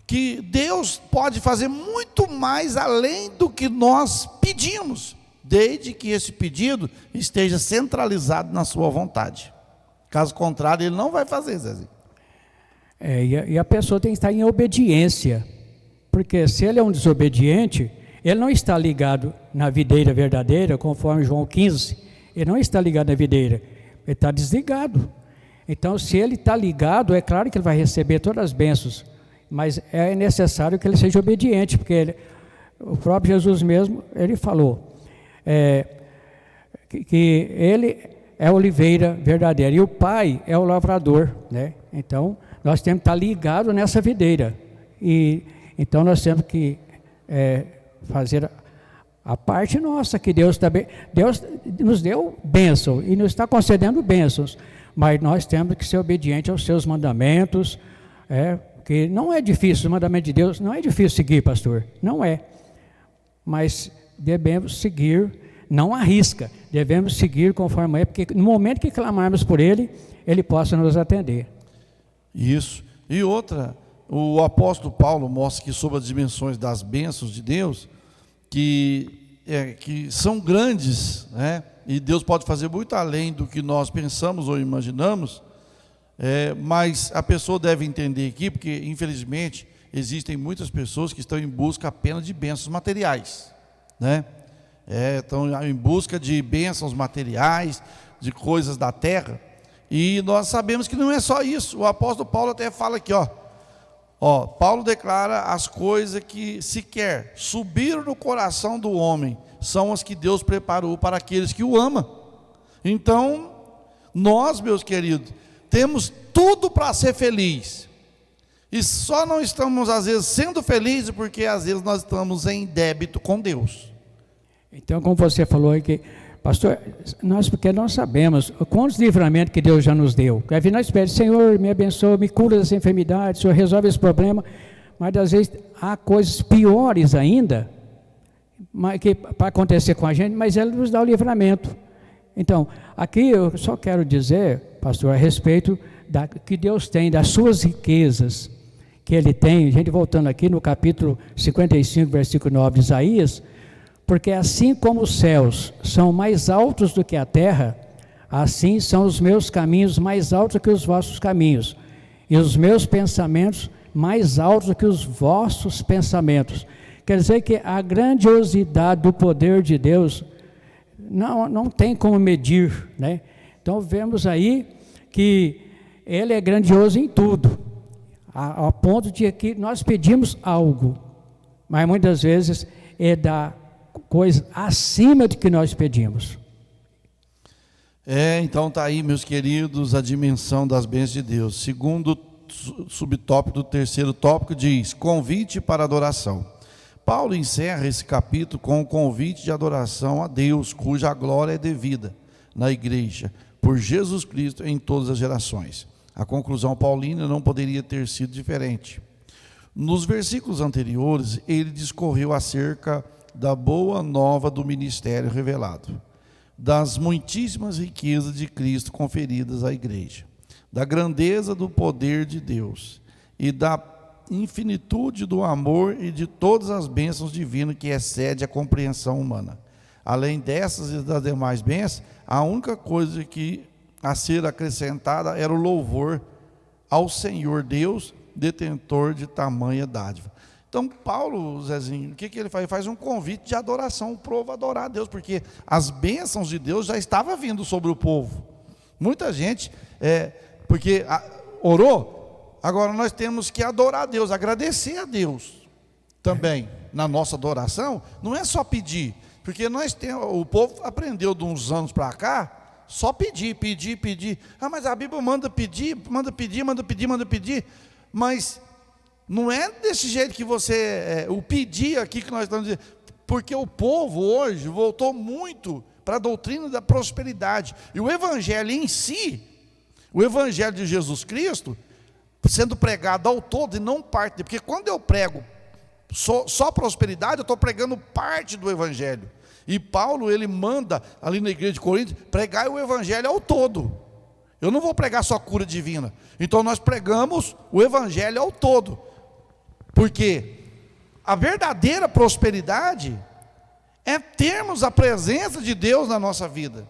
Que Deus pode fazer muito mais além do que nós pedimos, desde que esse pedido esteja centralizado na sua vontade. Caso contrário, ele não vai fazer, Zezinho. E a pessoa tem que estar em obediência, porque se ele é um desobediente, ele não está ligado na videira verdadeira, conforme João 15, ele não está ligado na videira, ele está desligado. Então, se ele está ligado, é claro que ele vai receber todas as bênçãos, mas é necessário que ele seja obediente, porque o próprio Jesus mesmo, ele falou que ele é a oliveira verdadeira e o Pai é o lavrador, né? Então, nós temos que estar ligados nessa videira, e então nós temos que fazer a parte nossa, que Deus nos deu bênção e nos está concedendo bênçãos, mas nós temos que ser obedientes aos seus mandamentos, porque não é difícil, o mandamento de Deus não é difícil seguir, pastor, não é, mas devemos seguir, não arrisca, devemos seguir conforme é, porque no momento que clamarmos por Ele, Ele possa nos atender. Isso. E outra, o apóstolo Paulo mostra que sobre as dimensões das bênçãos de Deus, que são grandes, né? E Deus pode fazer muito além do que nós pensamos ou imaginamos, mas a pessoa deve entender aqui, porque infelizmente existem muitas pessoas que estão em busca apenas de bênçãos materiais, né? Estão em busca de bênçãos materiais, de coisas da terra, E nós sabemos que não é só isso. O apóstolo Paulo até fala aqui, Paulo declara: as coisas que sequer subiram no coração do homem são as que Deus preparou para aqueles que o amam. Então, nós, meus queridos, temos tudo para ser feliz, e só não estamos às vezes sendo felizes porque às vezes nós estamos em débito com Deus. Então, como você falou aqui, pastor, porque nós sabemos quantos livramentos que Deus já nos deu. Aí nós pedimos: Senhor, me abençoa, me cura dessa enfermidade, Senhor, resolve esse problema. Mas às vezes há coisas piores ainda para acontecer com a gente, mas Ele nos dá o livramento. Então, aqui eu só quero dizer, pastor, a respeito que Deus tem, das suas riquezas que Ele tem. A gente voltando aqui no capítulo 55, versículo 9 de Isaías: porque assim como os céus são mais altos do que a terra, assim são os meus caminhos mais altos do que os vossos caminhos, e os meus pensamentos mais altos do que os vossos pensamentos. Quer dizer que a grandiosidade do poder de Deus não tem como medir, né? Então vemos aí que Ele é grandioso em tudo, ao ponto de que nós pedimos algo, mas muitas vezes Ele dá coisa acima do que nós pedimos. Então está aí, meus queridos, a dimensão das bênçãos de Deus. Segundo subtópico do terceiro tópico diz: convite para adoração. Paulo encerra esse capítulo com o convite de adoração a Deus, cuja glória é devida na igreja, por Jesus Cristo em todas as gerações. A conclusão paulina não poderia ter sido diferente. Nos versículos anteriores, ele discorreu acerca da boa nova do ministério revelado, das muitíssimas riquezas de Cristo conferidas à igreja, da grandeza do poder de Deus e da infinitude do amor e de todas as bênçãos divinas que excede a compreensão humana. Além dessas e das demais bênçãos, a única coisa que a ser acrescentada era o louvor ao Senhor Deus, detentor de tamanha dádiva. Então Paulo, Zezinho, o que ele faz? Ele faz um convite de adoração, o povo adorar a Deus, porque as bênçãos de Deus já estavam vindo sobre o povo. Muita gente, orou. Agora nós temos que adorar a Deus, agradecer a Deus também. Na nossa adoração, não é só pedir, porque o povo aprendeu de uns anos para cá, só pedir. Mas a Bíblia manda pedir, mas não é desse jeito que o pedir aqui que nós estamos dizendo, porque o povo hoje voltou muito para a doutrina da prosperidade, e o evangelho em si, o evangelho de Jesus Cristo, sendo pregado ao todo e não parte, porque quando eu prego só prosperidade, eu estou pregando parte do evangelho. E Paulo, ele manda ali na igreja de Corinto pregar o evangelho ao todo. Eu não vou pregar só cura divina. Então nós pregamos o evangelho ao todo, porque a verdadeira prosperidade é termos a presença de Deus na nossa vida,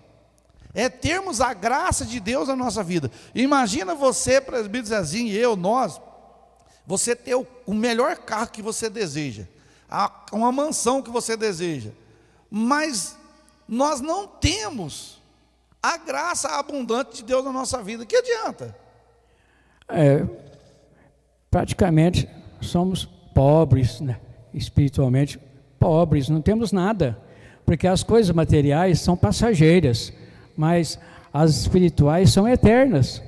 é termos a graça de Deus na nossa vida. Imagina você, presbítero Zezinho, você ter o melhor carro que você deseja, uma mansão que você deseja, mas nós não temos a graça abundante de Deus na nossa vida. Que adianta? Praticamente somos pobres, né? Espiritualmente pobres, não temos nada, porque as coisas materiais são passageiras, mas as espirituais são eternas.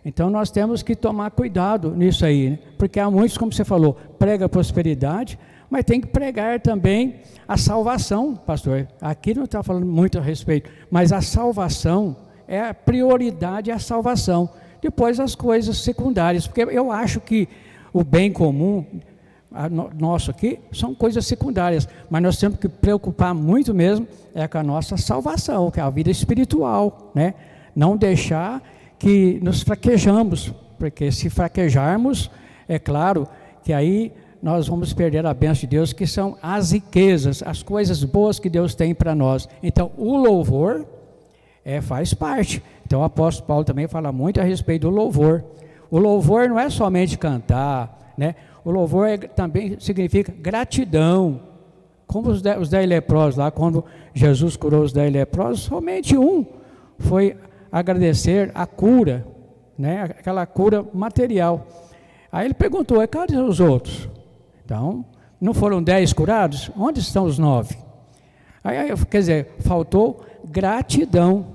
Então nós temos que tomar cuidado nisso aí, né? Porque há muitos, como você falou, prega a prosperidade, mas tem que pregar também a salvação, pastor. Aqui não está falando muito a respeito, mas a salvação, a prioridade é a salvação, depois as coisas secundárias, porque eu acho que o bem comum nosso aqui são coisas secundárias, mas nós temos que preocupar muito mesmo com a nossa salvação, que é a vida espiritual, né? Não deixar que nos fraquejamos, porque se fraquejarmos, é claro que aí nós vamos perder a bênção de Deus, que são as riquezas, as coisas boas que Deus tem para nós. Então o louvor faz parte. Então o apóstolo Paulo também fala muito a respeito do louvor. O louvor não é somente cantar, né? O louvor também significa gratidão. Como os 10 leprosos lá, quando Jesus curou os 10 leprosos, somente um foi agradecer a cura, né? Aquela cura material. Aí ele perguntou, cadê os outros? Então, não foram 10 curados? Onde estão os 9? Aí, quer dizer, faltou gratidão,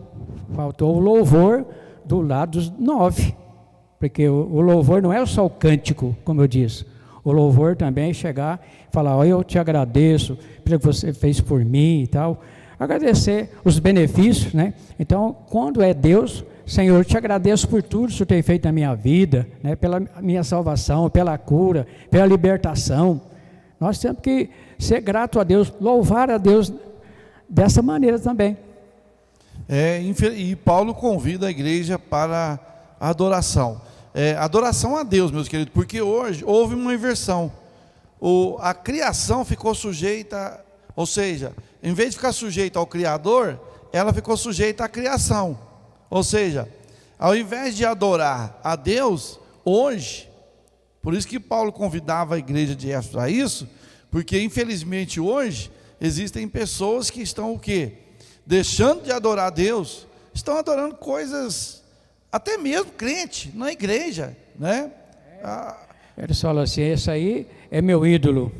faltou o louvor do lado dos 9. Porque o louvor não é só o cântico, como eu disse. O louvor também é chegar e falar, olha, eu te agradeço pelo que você fez por mim e tal. Agradecer os benefícios, né? Então, quando é Deus, Senhor, eu te agradeço por tudo que o Senhor tem feito na minha vida, né? Pela minha salvação, pela cura, pela libertação. Nós temos que ser grato a Deus, louvar a Deus dessa maneira também. E Paulo convida a igreja para a adoração. Adoração a Deus, meus queridos, porque hoje houve uma inversão. A criação ficou sujeita, ou seja, em vez de ficar sujeita ao Criador, ela ficou sujeita à criação. Ou seja, ao invés de adorar a Deus, hoje, por isso que Paulo convidava a igreja de Éfeso a isso, porque infelizmente hoje existem pessoas que estão o quê? Deixando de adorar a Deus, estão adorando coisas, até mesmo crente, na igreja, né? Eles falam assim, esse aí é meu ídolo.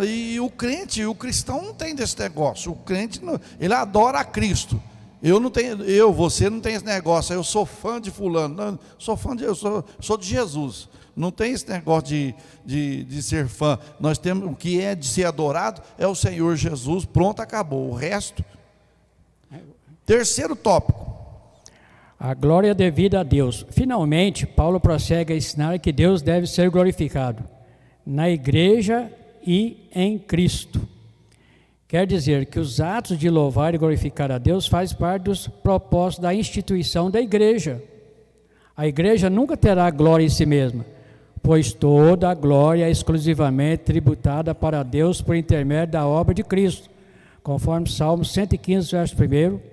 E o crente, o cristão não tem desse negócio. O crente, ele adora a Cristo. Você não tem esse negócio. Eu sou fã de fulano. Não, sou de Jesus. Não tem esse negócio de ser fã. Nós temos o que é de ser adorado é o Senhor Jesus. Pronto, acabou. O resto. Terceiro tópico. A glória devida a Deus. Finalmente, Paulo prossegue a ensinar que Deus deve ser glorificado na igreja e em Cristo. Quer dizer que os atos de louvar e glorificar a Deus fazem parte dos propósitos da instituição da igreja. A igreja nunca terá glória em si mesma, pois toda a glória é exclusivamente tributada para Deus por intermédio da obra de Cristo, conforme Salmo 115, verso 1,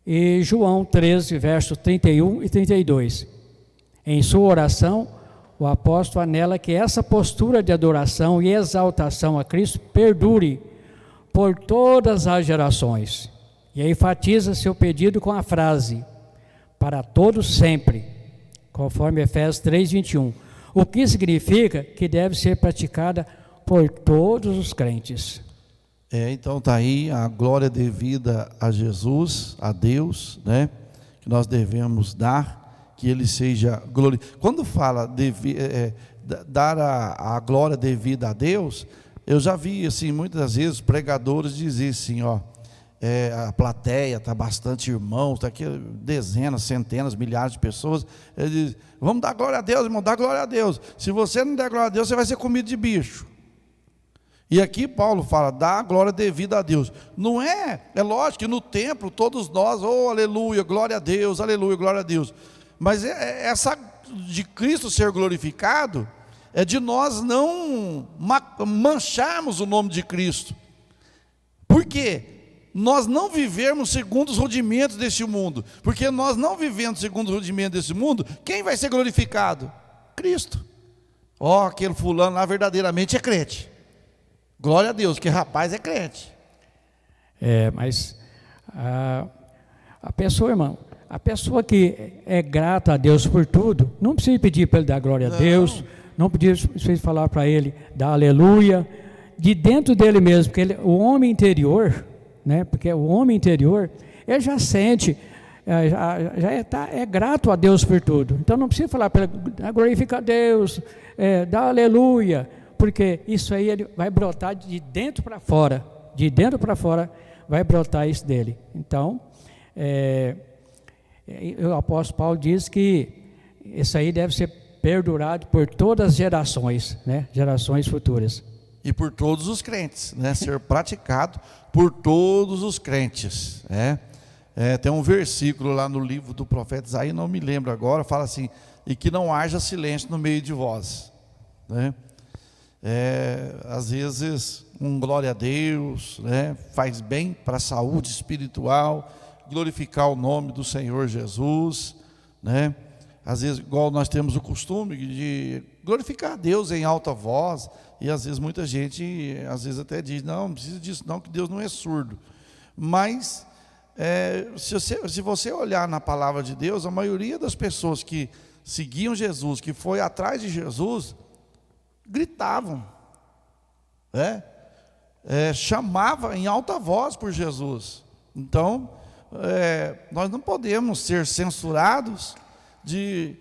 e João 13, versos 31 e 32. Em sua oração, o apóstolo anela que essa postura de adoração e exaltação a Cristo perdure por todas as gerações. E aí enfatiza seu pedido com a frase, para todos sempre, conforme Efésios 3, 21. O que significa que deve ser praticada por todos os crentes. Então está aí a glória devida a Jesus, a Deus, né? Que nós devemos dar, que Ele seja glorificado. Quando fala dar a glória devida a Deus, eu já vi assim muitas vezes pregadores dizer assim, a plateia está bastante irmãos, está aqui dezenas, centenas, milhares de pessoas. Ele diz, vamos dar glória a Deus, irmão, dá glória a Deus. Se você não der glória a Deus, você vai ser comido de bicho. E aqui Paulo fala, dá a glória devida a Deus. Não é lógico que no templo todos nós, aleluia, glória a Deus, aleluia, glória a Deus. Mas essa de Cristo ser glorificado, é de nós não mancharmos o nome de Cristo. Por quê? Nós não vivermos segundo os rudimentos deste mundo. Porque nós não vivendo segundo os rudimentos desse mundo, quem vai ser glorificado? Cristo. Aquele fulano lá verdadeiramente é crente. Glória a Deus, que rapaz é crente. Mas a pessoa, irmão, a pessoa que é grata a Deus por tudo, não precisa pedir para ele dar glória a Deus, não precisa falar para ele dar aleluia, de dentro dele mesmo, porque o homem interior, né? Porque o homem interior, ele já sente, é grato a Deus por tudo. Então não precisa falar para ele, glorifica a Deus, dá aleluia, porque isso aí ele vai brotar de dentro para fora, vai brotar isso dele. Então, o apóstolo Paulo diz que isso aí deve ser perdurado por todas as gerações, né? Gerações futuras. E por todos os crentes, né? Ser praticado por todos os crentes, né? Tem um versículo lá no livro do profeta Isaías, não me lembro agora, fala assim, e que não haja silêncio no meio de vós, né? Às vezes glória a Deus, né? Faz bem para a saúde espiritual, glorificar o nome do Senhor Jesus, né? Às vezes, igual nós temos o costume de glorificar a Deus em alta voz, e às vezes muita gente, às vezes até diz, não precisa disso não, que Deus não é surdo. Mas Se você olhar na palavra de Deus, a maioria das pessoas que seguiam Jesus, que foi atrás de Jesus, gritavam, chamava em alta voz por Jesus. Então, nós não podemos ser censurados de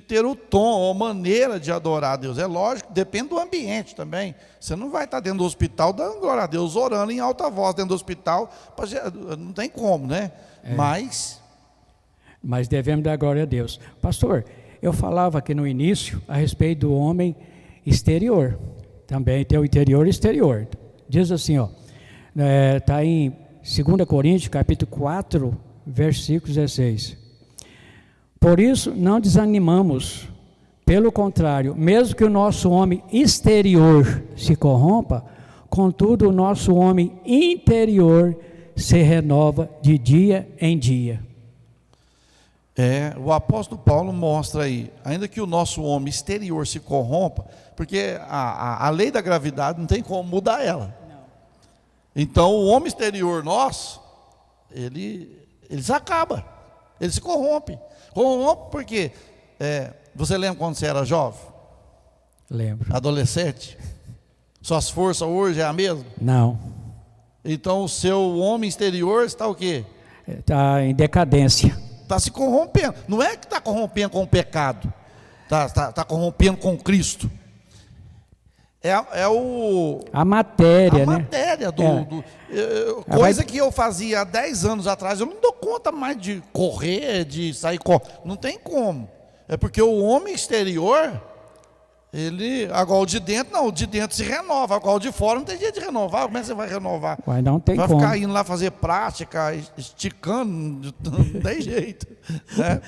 ter o tom ou maneira de adorar a Deus. É lógico, depende do ambiente também. Você não vai estar dentro do hospital dando glória a Deus, orando em alta voz dentro do hospital, não tem como, né? Mas devemos dar glória a Deus. Pastor, eu falava aqui no início a respeito do homem exterior. Também tem o interior e exterior. Diz assim, está em 2 Coríntios, capítulo 4, versículo 16. Por isso, não desanimamos. Pelo contrário, mesmo que o nosso homem exterior se corrompa, contudo, o nosso homem interior se renova de dia em dia. O apóstolo Paulo mostra aí, ainda que o nosso homem exterior se corrompa, porque a lei da gravidade não tem como mudar ela. Então o homem exterior nosso, ele se acaba, ele se corrompe. Corrompe porque, você lembra quando você era jovem? Lembro. Adolescente? Suas forças hoje é a mesma? Não. Então o seu homem exterior está o quê? Está em decadência. Está se corrompendo. Não é que está corrompendo com o pecado, está corrompendo com Cristo. A matéria, a né? matéria coisa que eu fazia há 10 anos atrás, eu não dou conta mais de correr, de sair correndo. Não tem como. É porque o homem exterior, agora o de dentro, não, o de dentro se renova. Agora o de fora não tem jeito de renovar. Como é que você vai renovar? Não tem como. Vai ficar indo lá fazer prática, esticando, não tem jeito. Né?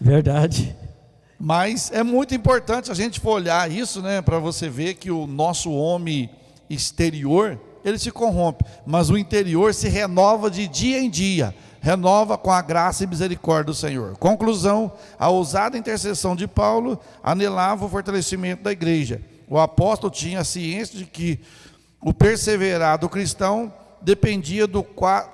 Verdade. Mas é muito importante a gente for olhar isso, né, para você ver que o nosso homem exterior, ele se corrompe, mas o interior se renova de dia em dia, renova com a graça e misericórdia do Senhor. Conclusão, a ousada intercessão de Paulo anelava o fortalecimento da igreja. O apóstolo tinha ciência de que o perseverar do cristão dependia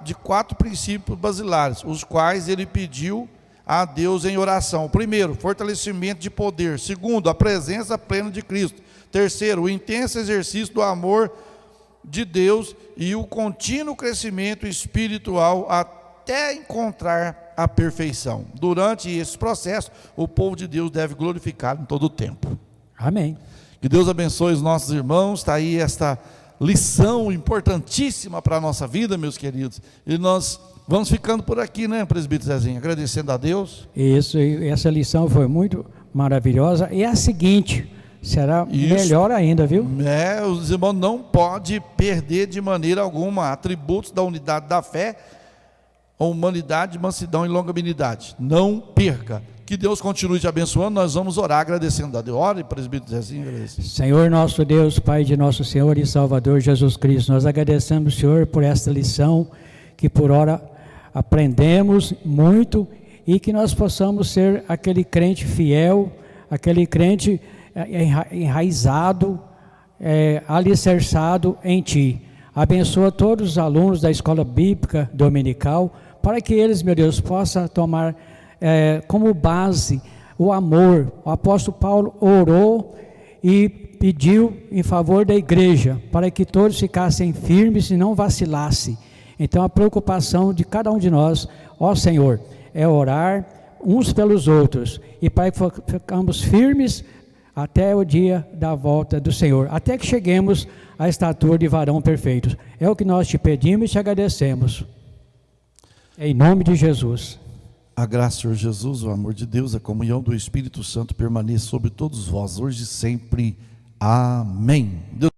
de 4 princípios basilares, os quais ele pediu a Deus em oração. Primeiro, fortalecimento de poder. Segundo, a presença plena de Cristo. Terceiro, o intenso exercício do amor de Deus e o contínuo crescimento espiritual até encontrar a perfeição. Durante esse processo, o povo de Deus deve glorificar em todo o tempo. Amém. Que Deus abençoe os nossos irmãos. Está aí esta lição importantíssima para a nossa vida, meus queridos. E nós vamos ficando por aqui, né, presbítero Zezinho? Agradecendo a Deus. Isso, e essa lição foi muito maravilhosa. E a seguinte, será melhor ainda, viu? Os irmãos não podem perder de maneira alguma atributos da unidade da fé, humanidade, mansidão e longanimidade. Não perca. Que Deus continue te abençoando. Nós vamos orar agradecendo a Deus. Ore, presbítero Zezinho. Senhor nosso Deus, Pai de nosso Senhor e Salvador Jesus Cristo, nós agradecemos, Senhor, por esta lição que por hora aprendemos muito e que nós possamos ser aquele crente fiel, aquele crente enraizado, alicerçado em Ti. Abençoa todos os alunos da escola bíblica dominical, para que eles, meu Deus, possam tomar como base o amor. O apóstolo Paulo orou e pediu em favor da igreja, para que todos ficassem firmes e não vacilassem. Então a preocupação de cada um de nós, ó Senhor, é orar uns pelos outros, e para que ficamos firmes até o dia da volta do Senhor, até que cheguemos à estatura de varão perfeito. É o que nós te pedimos e te agradecemos. Em nome de Jesus. A graça do Senhor Jesus, o amor de Deus, a comunhão do Espírito Santo permaneça sobre todos vós, hoje e sempre. Amém. Deus